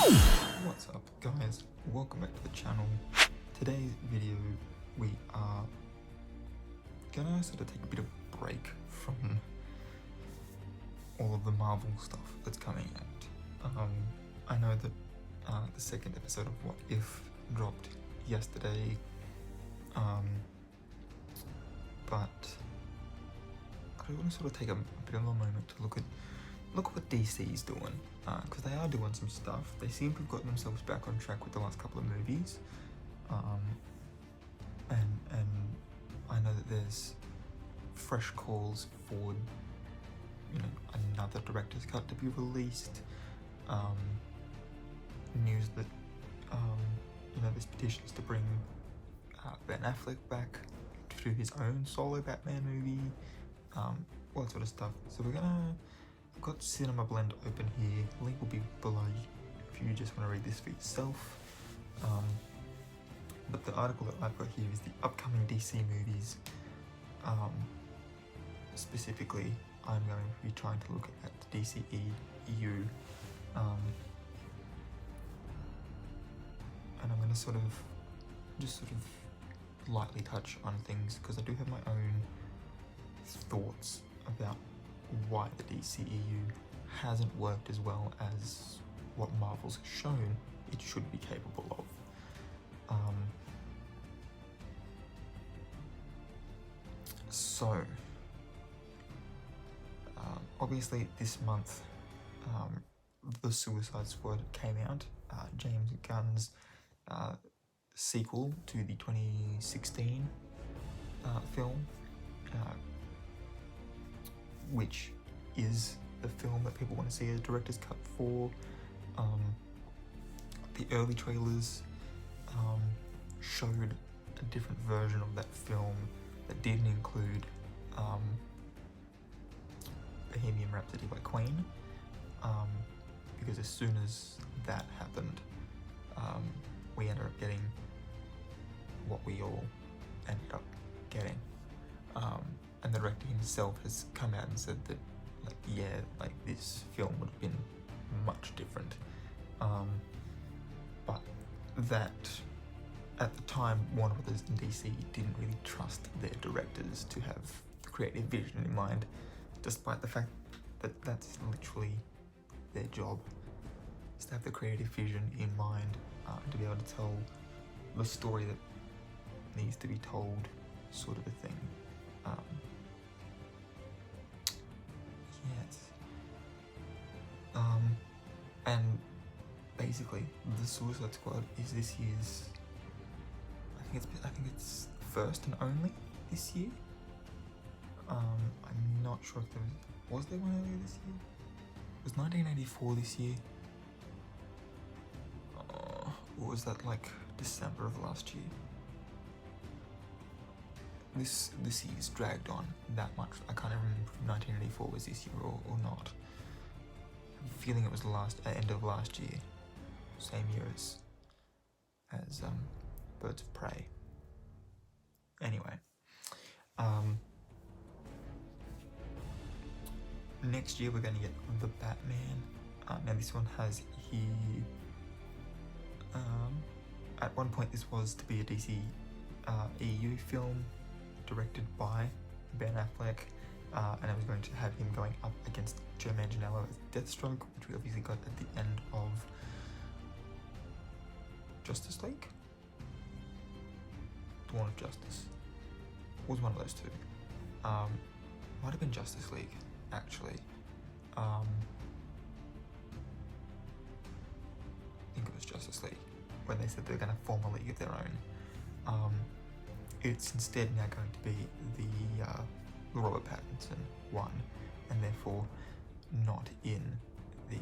What's up guys, welcome back to the channel. Today's video we are gonna sort of take a bit of break from all of the Marvel stuff that's coming out. I know that the second episode of What If dropped yesterday, but I want to sort of take a bit of a moment to look at what DC's doing, because they are doing some stuff. They seem to have gotten themselves back on track with the last couple of movies, and I know that there's fresh calls for, you know, another director's cut to be released. News that you know, there's petitions to bring Ben Affleck back to do his own solo Batman movie, all that sort of stuff. So I've got Cinema Blend open here. Link will be below if you just want to read this for yourself. But the article that I've got here is the upcoming DC movies. Specifically, I'm going to be trying to look at the DCEU, and I'm going to sort of lightly touch on things because I do have my own thoughts about why the DCEU hasn't worked as well as what Marvel's shown it should be capable of. Obviously this month the Suicide Squad came out, James Gunn's sequel to the 2016 film, which is the film that people want to see a director's cut for. The early trailers showed a different version of that film that didn't include Bohemian Rhapsody by Queen, because as soon as that happened, we ended up getting what we all ended up getting. And the director himself has come out and said that, like, yeah, like, this film would have been much different. But that, at the time, Warner Brothers and DC didn't really trust their directors to have the creative vision in mind, despite the fact that that's literally their job, is to have the creative vision in mind, to be able to tell the story that needs to be told, sort of a thing. Yes. And basically, the Suicide Squad is this year's, I think it's first and only this year. I'm not sure if was there one earlier this year? Was 1984 this year? Or was that like December of last year? This year's dragged on that much. I can't remember if 1984 was this year or not. I have a feeling it was the end of last year, same year as Birds of Prey. Anyway, next year we're going to get the Batman. Now this one has here. At one point this was to be a DCEU film directed by Ben Affleck, and I was going to have him going up against Joe Manganiello as Deathstroke, which we obviously got at the end of Justice League? Dawn of Justice. It was one of those two. Might have been Justice League, actually. I think it was Justice League, when they said they're going to form a league of their own. It's instead now going to be the Robert Pattinson one, and therefore not in the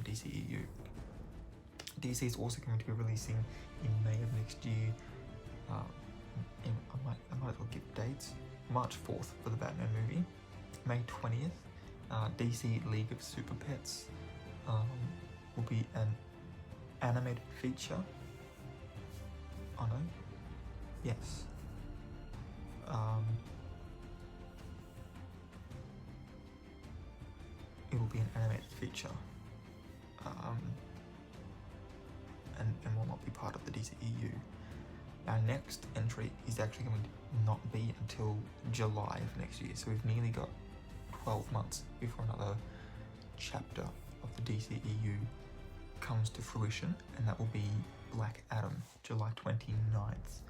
DCEU. DC is also going to be releasing in May of next year. I might as well give dates. March 4th for the Batman movie. May 20th, DC League of Super Pets will be an animated feature. Oh no? Yes. it will be an animated feature, and will not be part of the DCEU. Our next entry is actually going to not be until July of next year, so we've nearly got 12 months before another chapter of the DCEU comes to fruition, and that will be Black Adam, July 29th.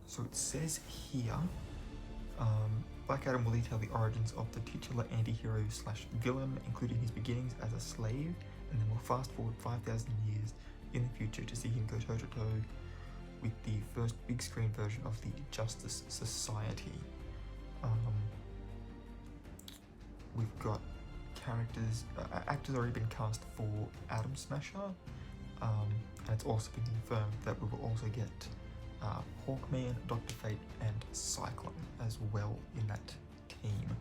So it says here, Black Adam will detail the origins of the titular anti-hero slash villain, including his beginnings as a slave, and then we'll fast forward 5,000 years in the future to see him go toe-to-toe with the first big screen version of the Justice Society. We've got characters, actors already been cast for Atom Smasher, and it's also been confirmed that we will also get Hawkman, Dr. Fate, and Cyclone as well in that team.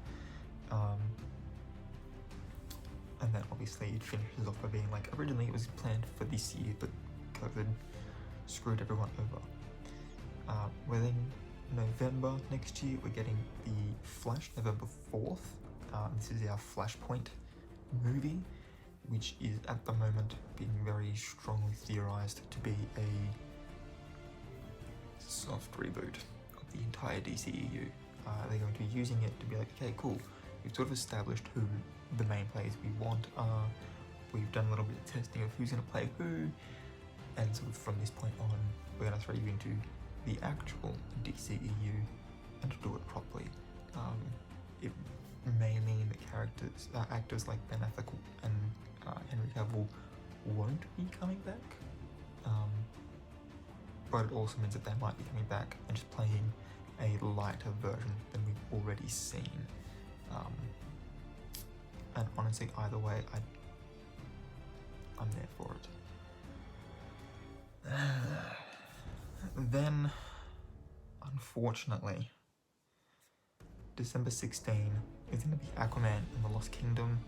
And then obviously it finishes off by being like, originally it was planned for this year, but COVID screwed everyone over. We're then November next year, we're getting the Flash, November 4th. This is our Flashpoint movie, which is at the moment being very strongly theorized to be a soft reboot of the entire DCEU. They're going to be using it to be like, okay, cool, we've sort of established who the main players we want are, we've done a little bit of testing of who's going to play who, and sort of from this point on, we're going to throw you into the actual DCEU and to do it properly. It may mean that actors like Ben Affleck and Henry Cavill won't be coming back, but it also means that they might be coming back and just playing a lighter version than we've already seen. And honestly, either way, I'm there for it. Then, unfortunately, December 16 is going to be Aquaman in the Lost Kingdom.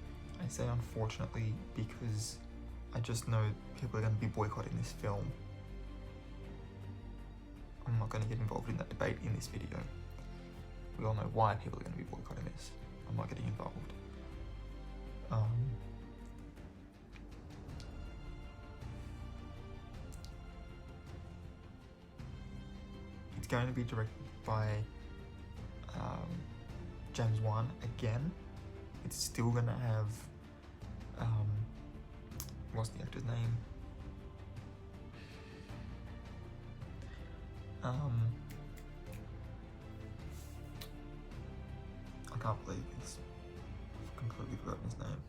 I say unfortunately because I just know people are going to be boycotting this film. I'm not going to get involved in that debate in this video. We all know why people are going to be boycotting this. I'm not getting involved. It's going to be directed by James Wan again. It's still going to have what's the actor's name? I can't believe this. I've completely forgotten his name.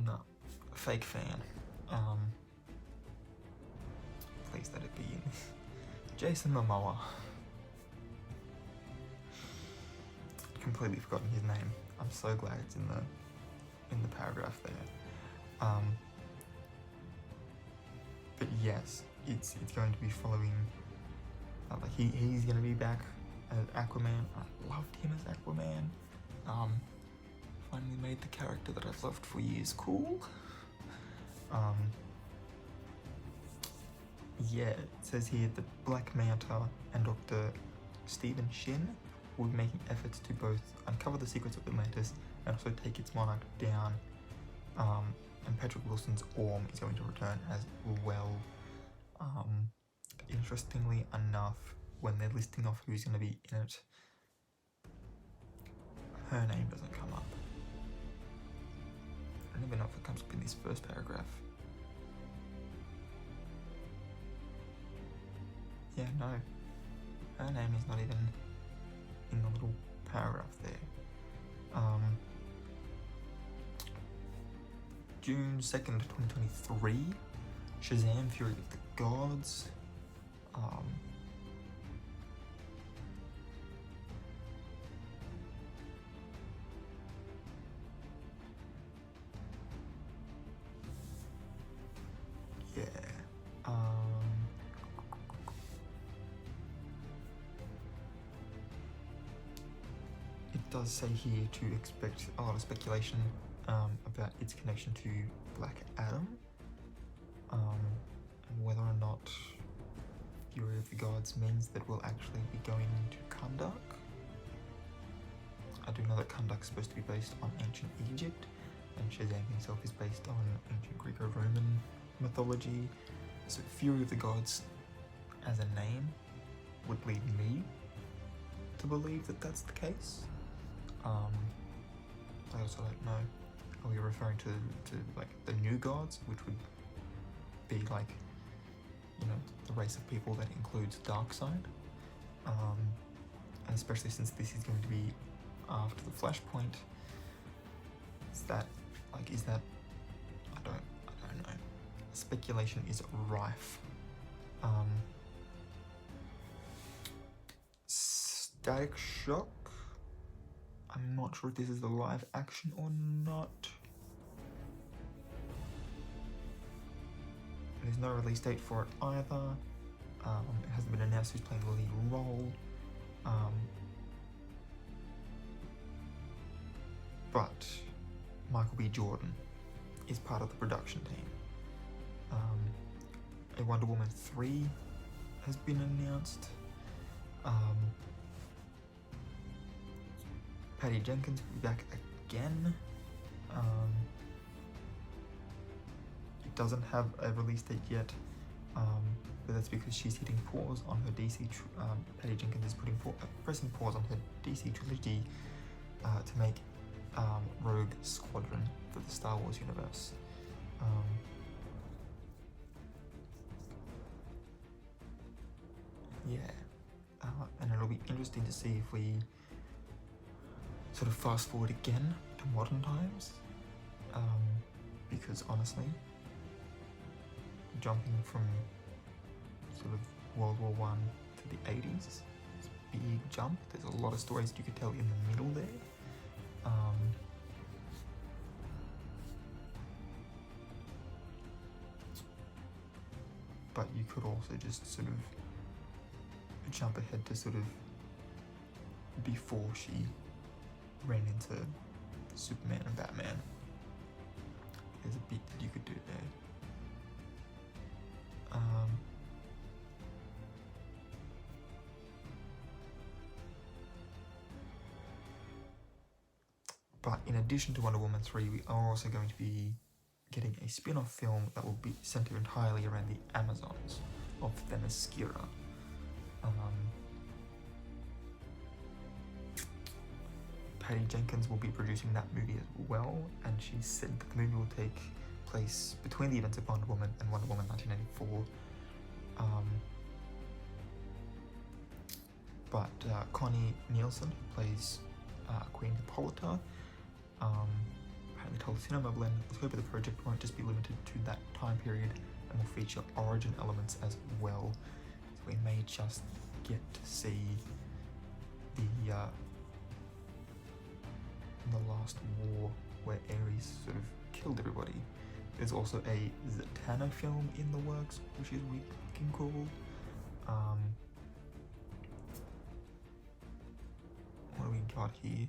No, fake fan. Please let it be in this. Jason Momoa. Completely forgotten his name. I'm so glad it's in the paragraph there. But yes, it's going to be following. Like he's going to be back as Aquaman. I loved him as Aquaman. Finally made the character that I've loved for years cool. Yeah, it says here that Black Manta and Dr. Stephen Shin will be making efforts to both uncover the secrets of Atlantis and also take its monarch down. And Patrick Wilson's Orm is going to return as well. Interestingly enough, when they're listing off who's going to be in it, her name doesn't come up. I don't even know if it comes up in this first paragraph. Yeah, no. Her name is not even in the little paragraph there. June 2nd, 2023, Shazam! Fury of the Gods. It does say here to expect a lot of speculation about its connection to Black Adam, and whether or not Fury of the Gods means that we'll actually be going to Kandak. I do know that Kandak's supposed to be based on ancient Egypt, and Shazam himself is based on ancient Greco-Roman mythology. So Fury of the Gods as a name would lead me to believe that that's the case. I also don't know, are we referring to like the new gods, which would be like, you know, the race of people that includes Darkseid, and especially since this is going to be after the Flashpoint, is that I don't know. Speculation is rife. Static Shock, I'm not sure if this is a live action or not. There's no release date for it either. It hasn't been announced who's playing the lead role. But Michael B. Jordan is part of the production team. A Wonder Woman 3 has been announced. Patty Jenkins will be back again. It doesn't have a release date yet, but that's because she's hitting pause on her DC. Patty Jenkins is pressing pause on her DC trilogy to make Rogue Squadron for the Star Wars universe. And it'll be interesting to see if we sort of fast forward again to modern times, because honestly, jumping from sort of World War I to the 80s is a big jump. There's a lot of stories you could tell in the middle there. But you could also just sort of jump ahead to sort of before she ran into Superman and Batman. There's a bit that you could do there. But in addition to Wonder Woman 3, we are also going to be getting a spin-off film that will be centered entirely around the Amazons of Themyscira. Patty Jenkins will be producing that movie as well, and she said that the movie will take place between the events of Wonder Woman and Wonder Woman 1984. But Connie Nielsen, who plays Queen Hippolyta, apparently told Cinema Blend the scope of the project won't just be limited to that time period and will feature origin elements as well. So we may just get to see the last war where Ares sort of killed everybody. There's also a Zatanna film in the works, which is really fucking cool. What do we got here?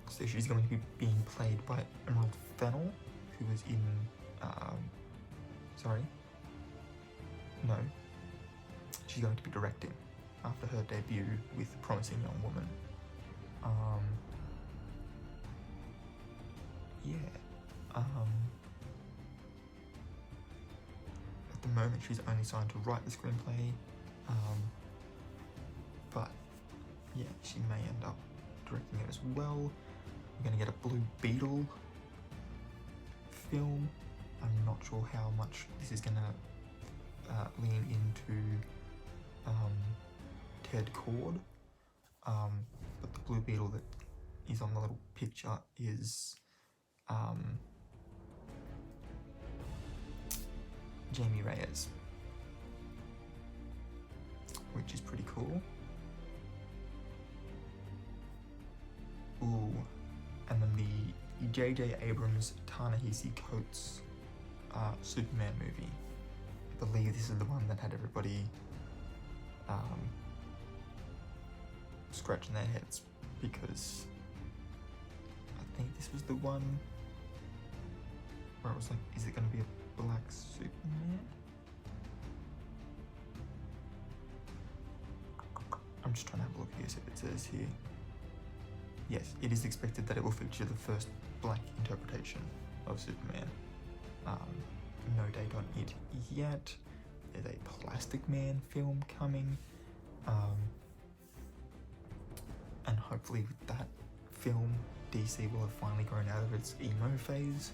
So she's going to be being played by Emerald Fennell, who was in, she's going to be directing after her debut with Promising Young Woman. At the moment she's only signed to write the screenplay, but yeah, she may end up directing it as well. We're going to get a Blue Beetle film. I'm not sure how much this is going to lean into Ted Cord, but the Blue Beetle that is on the little picture is Jamie Reyes, which is pretty cool. Ooh, and then the J.J. Abrams Ta-Nehisi Coates Superman movie. I believe this is the one that had everybody scratching their heads, because I think this was the one where it was like, is it going to be a black Superman? I'm just trying to have a look here, so it says here. Yes, it is expected that it will feature the first black interpretation of Superman. No date on it yet. There's a Plastic Man film coming. And hopefully with that film, DC will have finally grown out of its emo phase.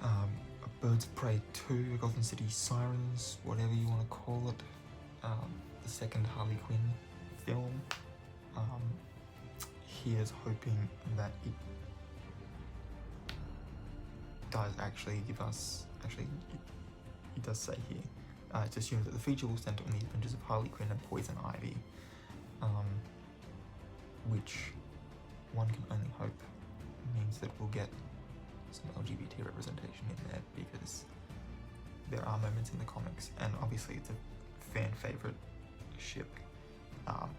A Birds of Prey 2, Gotham City Sirens, whatever you want to call it. The second Harley Quinn film. Here's hoping that it does actually give us, it does say here, it's assumed that the feature will center on the adventures of Harley Quinn and Poison Ivy, which one can only hope means that we'll get some LGBT representation in there, because there are moments in the comics, and obviously it's a fan favorite ship of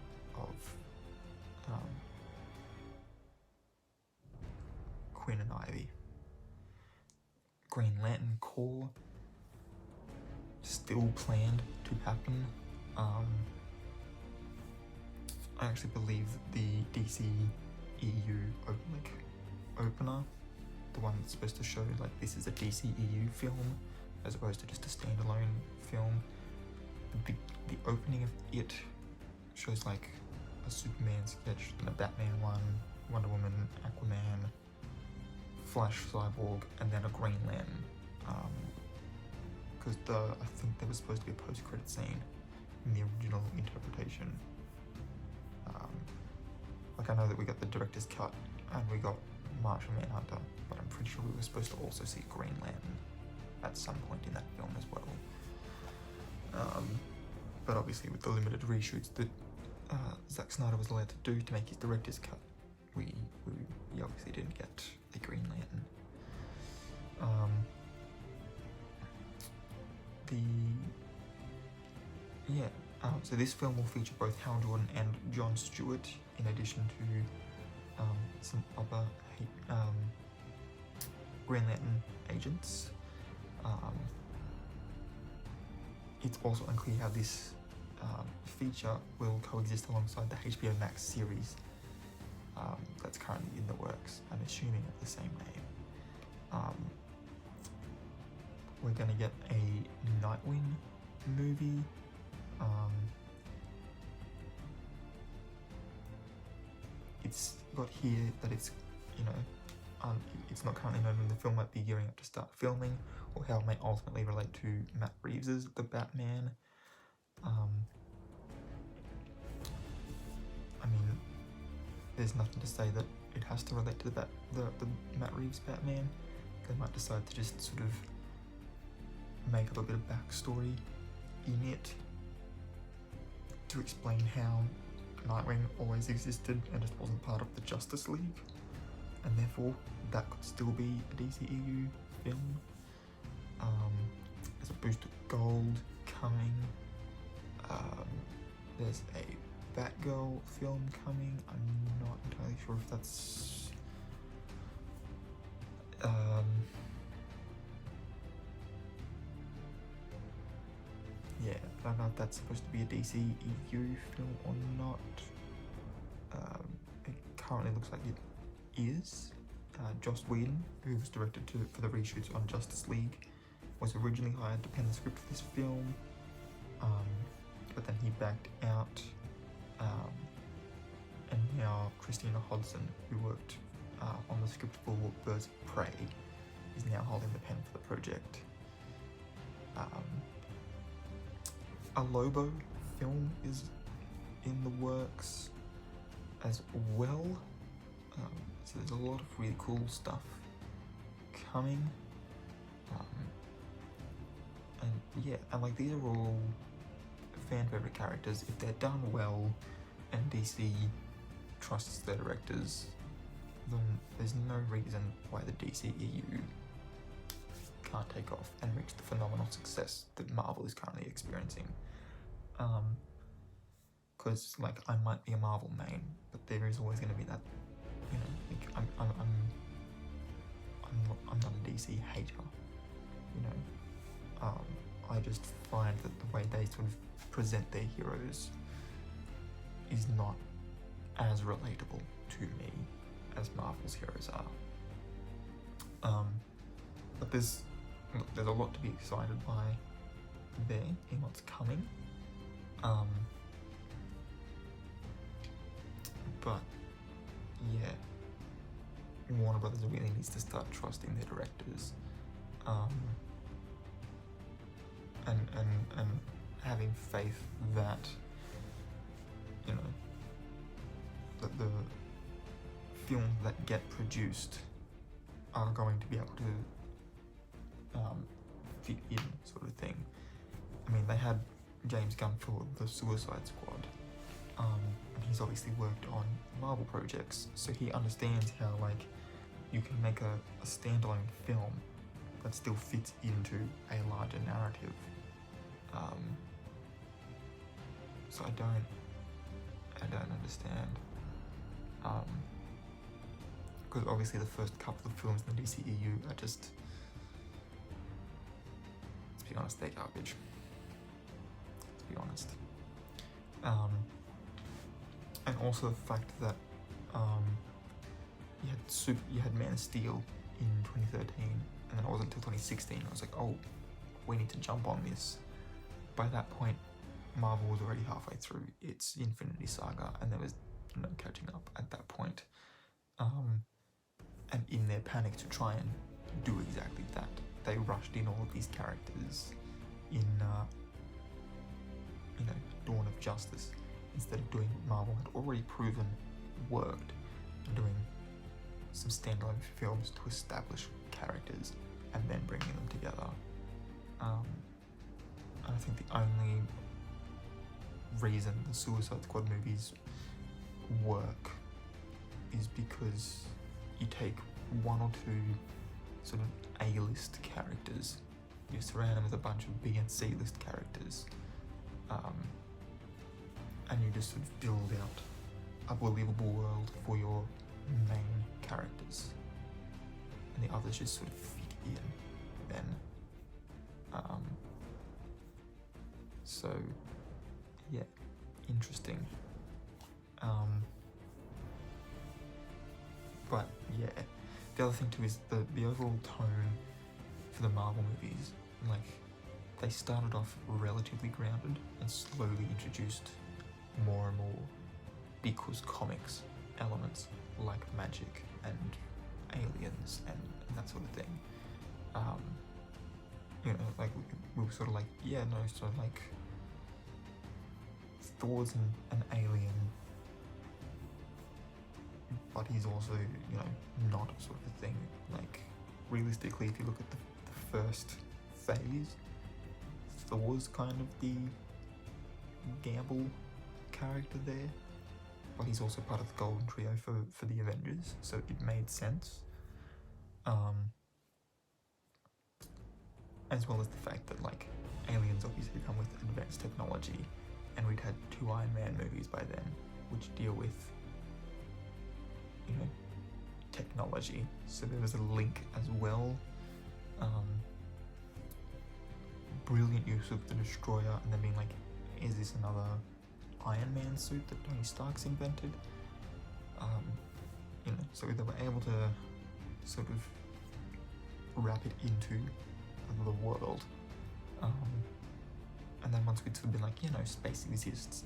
Quinn and Ivy. Green Lantern Corps still planned to happen. I actually believe the DCEU opener, the one that's supposed to show like this is a DCEU film as opposed to just a standalone film. The opening of it shows like a Superman sketch, and a Batman one, Wonder Woman, Aquaman, Flash, Cyborg, and then a Green Lantern. Because I think there was supposed to be a post-credit scene in the original interpretation. Like I know that we got the director's cut and we got Martian Manhunter, but I'm pretty sure we were supposed to also see Green Lantern at some point in that film as well. But obviously with the limited reshoots that Zack Snyder was allowed to do to make his director's cut, we obviously didn't get a Green Lantern. So this film will feature both Hal Jordan and Jon Stewart, in addition to some other Green Lantern agents. It's also unclear how this feature will coexist alongside the HBO Max series that's currently in the works. I'm assuming of the same name. We're going to get a Nightwing movie. It's got here that it's, it's not currently known when the film might be gearing up to start filming, or how it may ultimately relate to Matt Reeves' The Batman. There's nothing to say that it has to relate to the Matt Reeves Batman. They might decide to just sort of make up a bit of backstory in it to explain how Nightwing always existed and just wasn't part of the Justice League, and therefore that could still be a DCEU film. There's a Boost of Gold coming. There's a Batgirl film coming. I'm not entirely sure if that's I don't know if that's supposed to be a DCEU film or not. It currently looks like it is. Joss Whedon, who was directed for the reshoots on Justice League, was originally hired to pen the script for this film, but then he backed out, and now Christina Hodson, who worked on the script for Birds of Prey, is now holding the pen for the project. A Lobo film is in the works as well, so there's a lot of really cool stuff coming, and like these are all fan favorite characters. If they're done well and DC trusts their directors, then there's no reason why the DCEU can't take off and reach the phenomenal success that Marvel is currently experiencing. Because like I might be a Marvel main, but there is always going to be that, I'm not a DC hater, you know. I just find that the way they sort of present their heroes is not as relatable to me as Marvel's heroes are. But there's a lot to be excited by there in what's coming. But yeah, Warner Brothers really needs to start trusting their directors, and having faith that, you know, that the films that get produced are going to be able to fit in, sort of thing. I mean, they had James Gunn for the Suicide Squad, and he's obviously worked on Marvel projects, so he understands how, like, you can make a standalone film that still fits into a larger narrative. So I don't understand. Because obviously the first couple of films in the DCEU are just, let's be honest, they're garbage. Let's be honest. And also the fact that you had Man of Steel in 2013, and then it wasn't until 2016. I was like, oh, we need to jump on this. By that point, Marvel was already halfway through its Infinity Saga, and there was no catching up at that point. And in their panic to try and do exactly that, they rushed in all of these characters in, Dawn of Justice, instead of doing what Marvel had already proven worked, and doing some standalone films to establish characters and then bringing them together. I think the only reason the Suicide Squad movies work is because you take one or two sort of A-list characters, you surround them with a bunch of B and C-list characters, and you just sort of build out a believable world for your main characters, and the others just sort of fit in then. So yeah, interesting. But yeah, the other thing too is the overall tone for the Marvel movies. Like, they started off relatively grounded and slowly introduced more and more, because comics elements like magic and aliens and that sort of thing. Like we were sort of like, yeah, no, so like Thor's an alien, but he's also, not sort of a thing. Like, realistically, if you look at the first phase, Thor's kind of the gamble character there, but he's also part of the Golden Trio for the Avengers, so it made sense. As well as the fact that, like, aliens obviously come with advanced technology, and we'd had 2 Iron Man movies by then, which deal with, technology, so there was a link as well. Brilliant use of the Destroyer, and then being like, is this another Iron Man suit that Tony Stark's invented? So they were able to sort of wrap it into the world. And then once we'd sort of been like, space exists,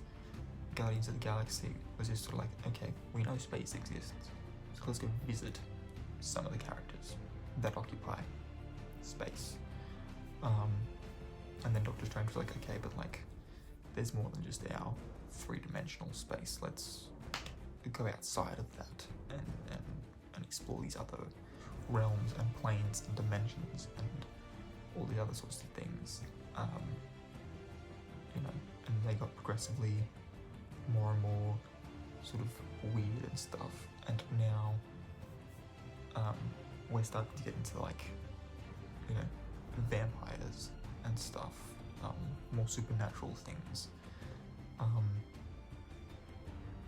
Guardians of the Galaxy was just sort of like, okay, we know space exists, so let's go visit some of the characters that occupy space. And then Doctor Strange was like, okay, but like, there's more than just our 3-dimensional space. Let's go outside of that and explore these other realms and planes and dimensions and all the other sorts of things. And they got progressively more and more sort of weird and stuff. And now we're starting to get into, like, vampires and stuff, more supernatural things.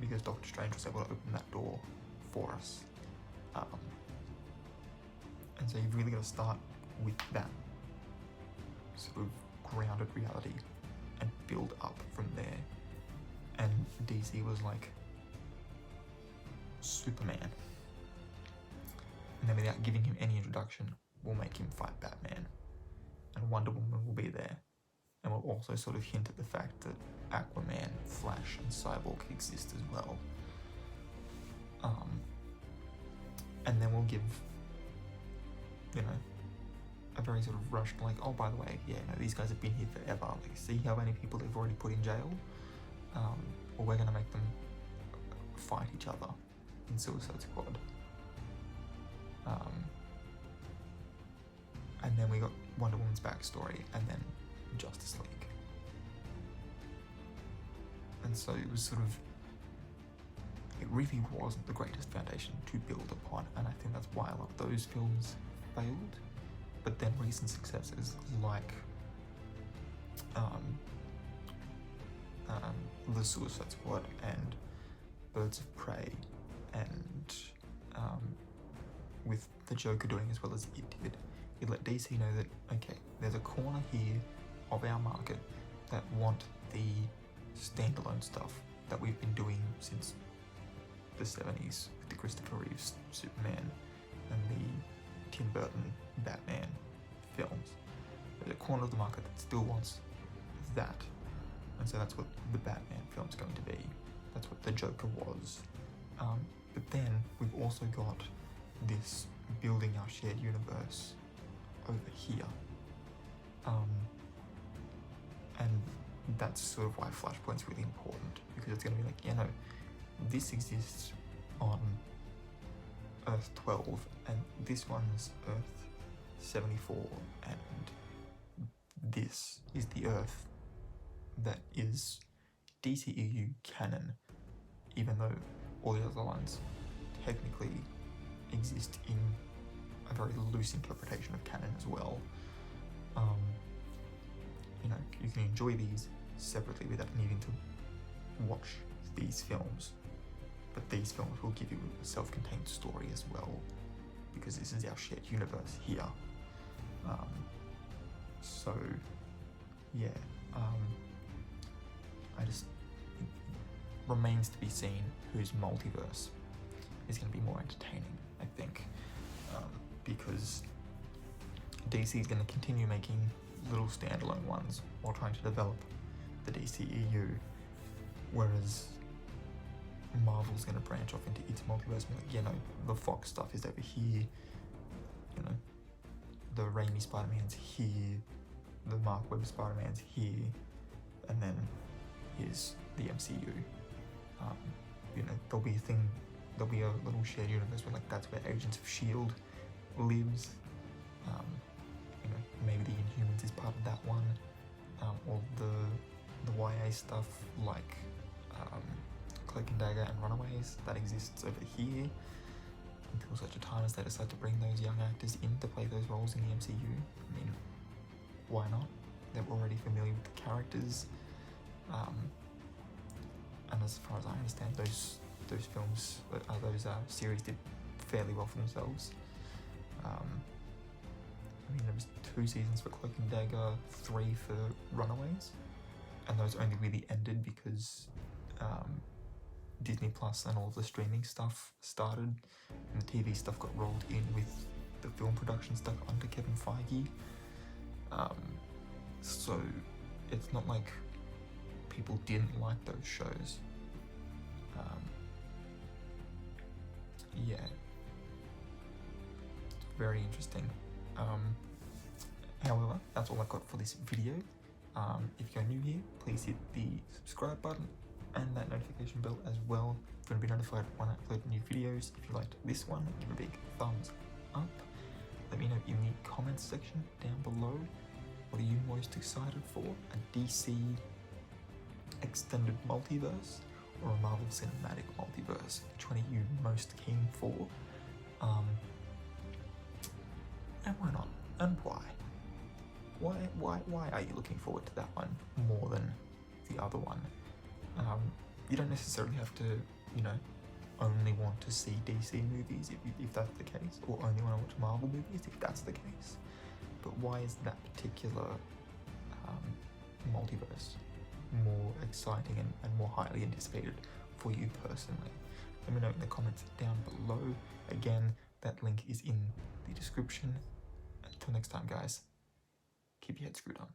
Because Doctor Strange was able to open that door for us. And so you've really got to start with that sort of grounded reality and build up from there. And DC was like, Superman. And then without giving him any introduction, we'll make him fight Batman. And Wonder Woman will be there. And we'll also sort of hint at the fact that Aquaman, Flash, and Cyborg exist as well. And then we'll give, you know, a very sort of rushed, like, oh, by the way, yeah, no, these guys have been here forever. Like, see how many people they've already put in jail? Or we're going to make them fight each other in Suicide Squad. And then we got Wonder Woman's backstory, and then Justice League. And so it was sort of, it really wasn't the greatest foundation to build upon, and I think that's why a lot of those films failed. But then recent successes like The Suicide Squad and Birds of Prey, and with the Joker doing as well as it did, it let DC know that, okay, there's a corner here of our market that want the standalone stuff that we've been doing since the 70s with the Christopher Reeves Superman and the Tim Burton Batman films. There's a corner of the market that still wants that, and so that's what the Batman film's going to be. That's what the Joker was. But then we've also got this building our shared universe over here. And that's sort of why Flashpoint's really important, because it's going to be like, you know, this exists on Earth 12, and this one's Earth 74, and this is the Earth that is DCEU canon, even though all the other ones technically exist in a very loose interpretation of canon as well. You know, you can enjoy these separately without needing to watch these films, but these films will give you a self-contained story as well, because this is our shared universe here. So yeah, it remains to be seen whose multiverse is going to be more entertaining, I think, because DC is going to continue making little standalone ones while trying to develop the DCEU, whereas Marvel's going to branch off into its multiverse. Like, you know, the Fox stuff is over here, you know, the Raimi Spider-Man's here, the Mark Webb Spider-Man's here, and then here's the MCU. You know, there'll be a little shared universe where, like, that's where Agents of S.H.I.E.L.D. lives. You know, maybe the Inhumans is part of that one, or the YA stuff like Cloak and Dagger and Runaways, that exists over here until such a time as they decide to bring those young actors in to play those roles in the MCU. I mean, why not? They're already familiar with the characters, and as far as I understand, those films, those series did fairly well for themselves. I mean, there was 2 seasons for Cloak and Dagger, 3 for Runaways, and those only really ended because Disney Plus and all of the streaming stuff started, and the TV stuff got rolled in with the film production stuff under Kevin Feige. So it's not like people didn't like those shows. Yeah, it's very interesting. However, that's all I got for this video. If you're new here, please hit the subscribe button and that notification bell as well if you want to be notified when I upload new videos. If you liked this one, give a big thumbs up. Let me know in the comments section down below, what are you most excited for? A DC extended multiverse or a Marvel Cinematic Multiverse? Which one are you most keen for? And why not? And why? Why are you looking forward to that one more than the other one? You don't necessarily have to, you know, only want to see DC movies if that's the case, or only want to watch Marvel movies if that's the case. But why is that particular multiverse more exciting and more highly anticipated for you personally? Let me know in the comments down below. Again, that link is in the description. Until next time, guys, keep your head screwed on.